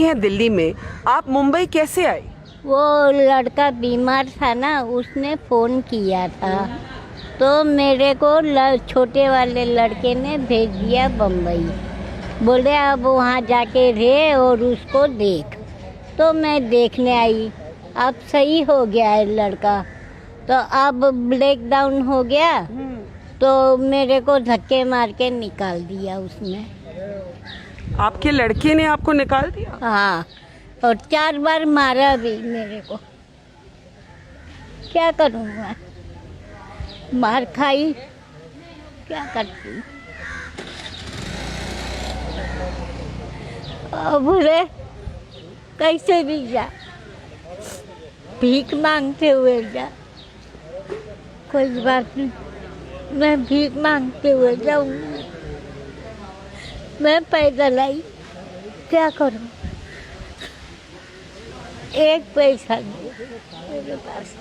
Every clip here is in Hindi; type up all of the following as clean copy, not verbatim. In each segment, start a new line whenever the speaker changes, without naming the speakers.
रहती हैं दिल्ली में, आप मुंबई कैसे आई?
वो लड़का बीमार था ना, उसने फ़ोन किया था तो मेरे को छोटे वाले लड़के ने भेज दिया बम्बई। बोले अब वहाँ जाके रहे और उसको देख। तो मैं देखने आई। अब सही हो गया है लड़का, तो अब ब्रेक डाउन हो गया तो मेरे को धक्के मार के निकाल दिया उसने।
आपके लड़के ने आपको निकाल दिया?
हाँ, और 4 बार मारा भी मेरे को। क्या करूँ मैं? मार खाई, क्या करती हूँ? अब रे कैसे भी जा, भीख मांगते हुए जा, कोई बात नहीं, मैं भीख मांगते हुए जाऊंगी। मैं पैदल आई, क्या करूं? एक पैसा नहीं मेरे पास।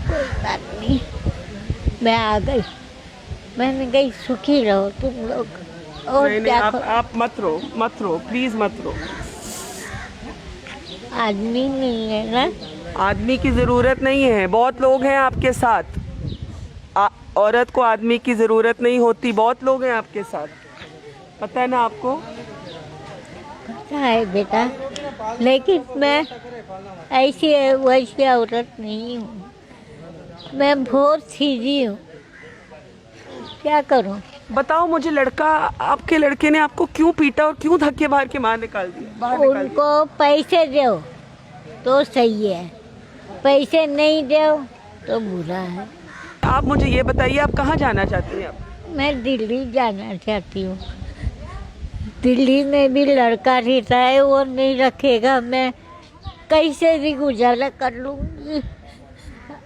कोई बात नहीं, मैं आ गई। मैंने कही सुखी रहो तुम लोग। और
नहीं,
क्या
आप मत रो, प्लीज मत रो।
आदमी नहीं है ना?
आदमी की जरूरत नहीं है, बहुत लोग हैं आपके साथ। औरत को आदमी की जरूरत नहीं होती, बहुत लोग हैं आपके साथ, पता है ना आपको?
पता है बेटा, लेकिन मैं ऐसी वैसी औरत नहीं हूँ। मैं बहुत सीधी हूँ, क्या करूँ?
बताओ मुझे, आपके लड़के ने आपको क्यों पीटा और क्यों धक्के मार के बाहर निकाल दिया?
उनको पैसे दो तो सही है, पैसे नहीं दो तो बुरा है।
आप मुझे ये बताइए, आप कहाँ जाना चाहती हैं? आप
मैं दिल्ली जाना चाहती हूँ। दिल्ली में भी लड़का रहता है, वो नहीं रखेगा, मैं कैसे भी गुजारा कर लूँगी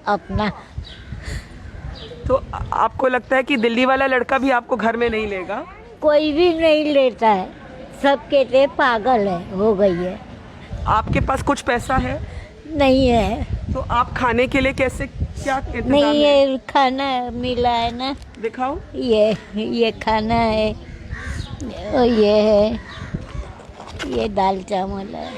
अपना।
तो आपको लगता है कि दिल्ली वाला लड़का भी आपको घर में नहीं लेगा?
कोई भी नहीं लेता है, सब कहते हैं पागल है, हो गई है।
आपके पास कुछ पैसा है?
नहीं है।
तो आप खाने के लिए कैसे, क्या इंतजाम
नहीं,
है?
ये खाना मिला है ना,
दिखाओ।
ये खाना है, और ये है, ये दाल चावल है,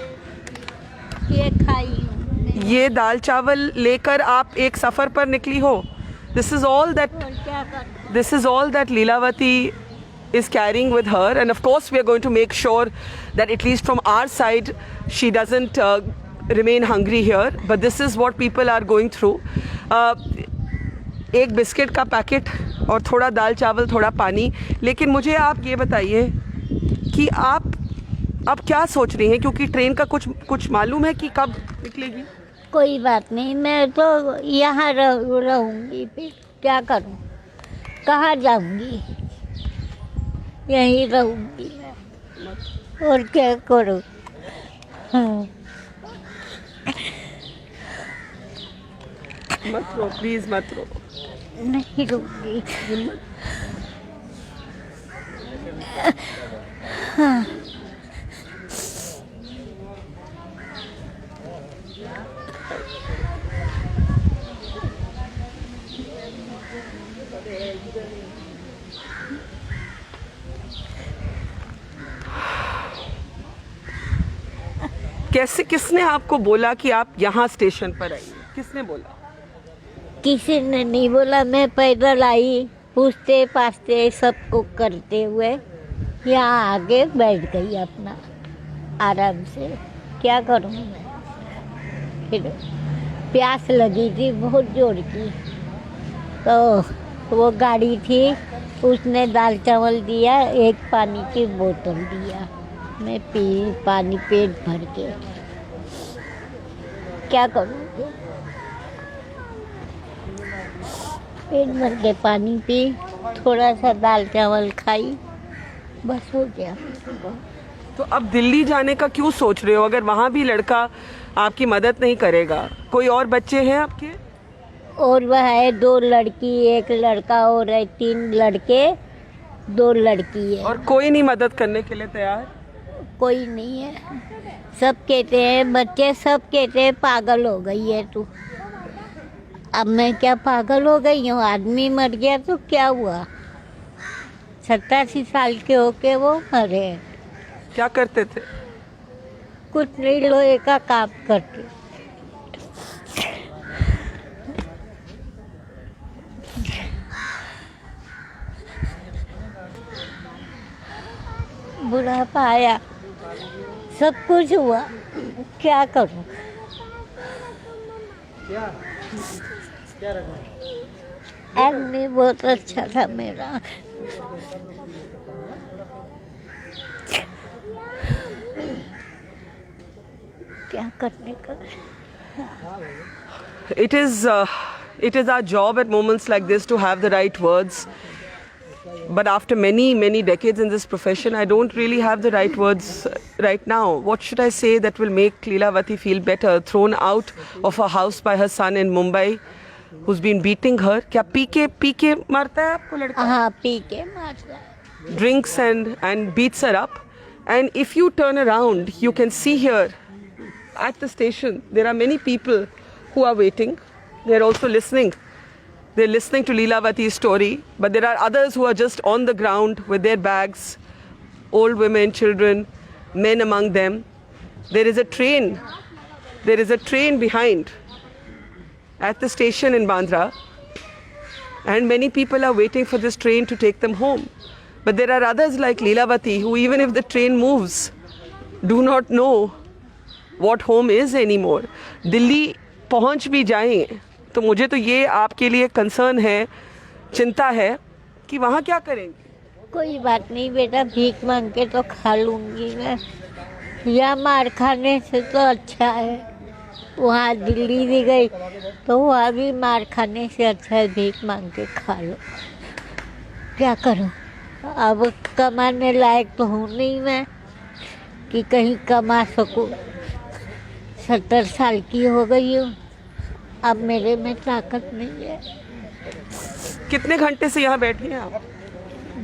ये खाई हूँ।
ये दाल चावल लेकर आप एक सफर पर निकली हो? This is all that Leelavati is carrying with her, and of course we are going to make sure that at least from our side she doesn't remain hungry here, but this is what people are going through. एक बिस्किट का पैकेट और थोड़ा दाल चावल, थोड़ा पानी। लेकिन मुझे आप ये बताइए कि आप क्या सोच रही हैं, क्योंकि ट्रेन का कुछ मालूम है कि कब निकलेगी?
कोई बात नहीं, मैं तो यहाँ रहूँगी, फिर क्या करूँ? कहाँ जाऊँगी? यहीं रहूँगी मैं, और क्या करूँ? हाँ।
मत रो, प्लीज मत रो।
नहीं रहूँगी। हाँ।
कैसे, किसने आपको बोला कि आप यहाँ स्टेशन पर आइए? किसने बोला?
किसी ने नहीं बोला, मैं पैदल आई, पूछते पाछते सबको करते हुए यहाँ आगे बैठ गई अपना आराम से। क्या करूँ मैं? फिर प्यास लगी थी बहुत जोर की, तो वो गाड़ी थी, उसने दाल चावल दिया, एक पानी की बोतल दिया, मैं पी पानी पेट भर के। क्या करूँगी? पेट भर के पानी पी, थोड़ा सा दाल चावल खाई, बस हो गया।
तो अब दिल्ली जाने का क्यों सोच रहे हो, अगर वहाँ भी लड़का आपकी मदद नहीं करेगा? कोई और बच्चे हैं आपके?
और वह है 2 लड़की, 1 लड़का, और है 3 लड़के, 2 लड़की है।
और कोई नहीं मदद करने के लिए तैयार?
कोई नहीं है। सब कहते हैं, बच्चे सब कहते हैं पागल हो गई है तू। अब मैं क्या पागल हो गई हूँ? आदमी मर गया तो क्या हुआ? 87 साल के होके वो मरे।
क्या करते थे?
कुछ नहीं, लोहे का काम करती। बुढ़ापा आया, सब कुछ हुआ, क्या करूं? आदमी बहुत अच्छा था मेरा। क्या करने का?
It is our job at moments like this to have the right words. But after many decades in this profession, I don't really have the right words right now. What should I say that will make Leelavati feel better? Thrown out of her house by her son in Mumbai, who's been beating her. क्या पी के मारता है आपको लड़का?
हाँ, पी के मारता है।
Drinks and beats her up. And if you turn around, you can see here at the station, there are many people who are waiting. They're also listening. They're listening to Leelavati's story, but there are others who are just on the ground with their bags, old women, children, men among them. There is a train. There is a train behind at the station in Bandra, and many people are waiting for this train to take them home. But there are others like Leelavati who, even if the train moves, do not know what home is anymore. Delhi पहुंच भी जाएं तो मुझे तो ये आपके लिए कंसर्न है, चिंता है कि वहाँ क्या करेंगे?
कोई बात नहीं बेटा, भीख मांग के तो खा लूंगी मैं। या मार खाने से तो अच्छा है। वहाँ दिल्ली भी गई तो वहाँ भी मार खाने से अच्छा है भीख मांग के खा लो। क्या करूँ? अब कमाने लायक तो हूँ नहीं मैं कि कहीं कमा सकूँ। 70 साल की हो गई हूँ, अब मेरे में ताकत नहीं है।
कितने घंटे से यहाँ बैठी हैं आप?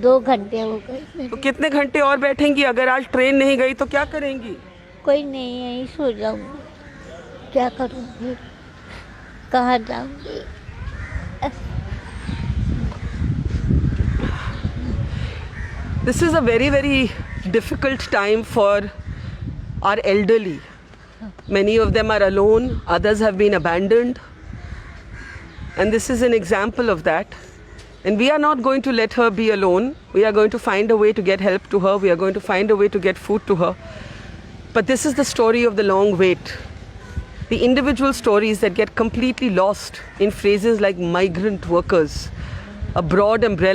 2 घंटे हो गए।
तो कितने घंटे और बैठेंगी? अगर आज ट्रेन नहीं गई तो क्या करेंगी?
कोई नहीं, यहीं सो जाऊंगी। क्या करूँगी? कहाँ जाऊंगी?
This is a very difficult time for our elderly. Many of them are alone, others have been abandoned. And this is an example of that. And we are not going to let her be alone. We are going to find a way to get help to her. We are going to find a way to get food to her. But this is the story of the long wait. The individual stories that get completely lost in phrases like migrant workers, a broad umbrella.